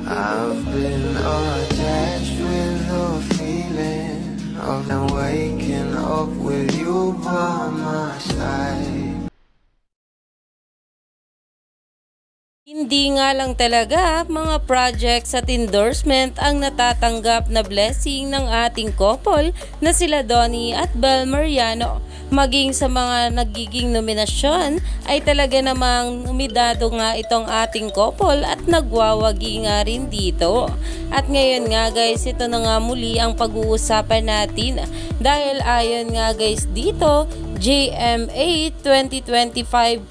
I've been attached with the feeling of waking up with you by my side. Hindi nga lang talaga mga projects at endorsement ang natatanggap na blessing ng ating couple na sila Donnie at Bel Mariano. Maging sa mga nagiging nominasyon ay talaga namang umidado nga itong ating couple at nagwawagi nga rin dito. At ngayon nga guys, ito na nga muli ang pag-uusapan natin dahil ayon nga guys dito, JMA 2025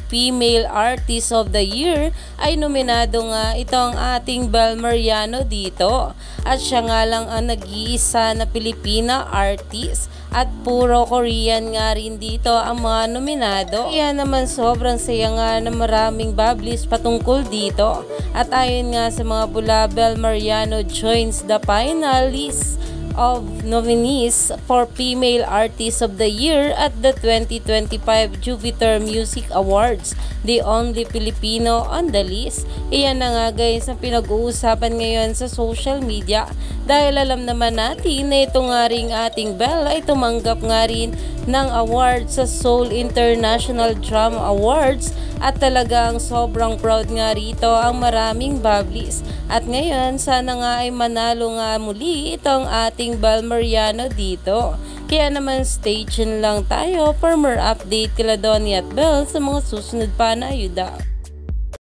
Female Artist of the Year ay nominado nga itong ating Bel Mariano dito. At siya nga lang ang nag-iisa na Pilipina artist at puro Korean nga rin dito ang mga nominado. Kaya naman sobrang saya nga na maraming bablis patungkol dito. At ayon nga sa mga bula, Bel Mariano joins the finalists of nominees for Female Artist of the Year at the 2025 Jupiter Music Awards, the only Filipino on the list. Iyan na nga guys ang pinag-uusapan ngayon sa social media dahil alam naman natin na ito nga ring ating Bel ay tumanggap nga rin ng award sa Seoul International Drama Awards at talagang sobrang proud nga rito ang maraming bablis. At ngayon sana nga ay manalo nga muli itong ating Bel Mariano dito. Kaya naman stay tuned lang tayo for more update kila Donnie at Bel sa mga susunod pa na ayuda.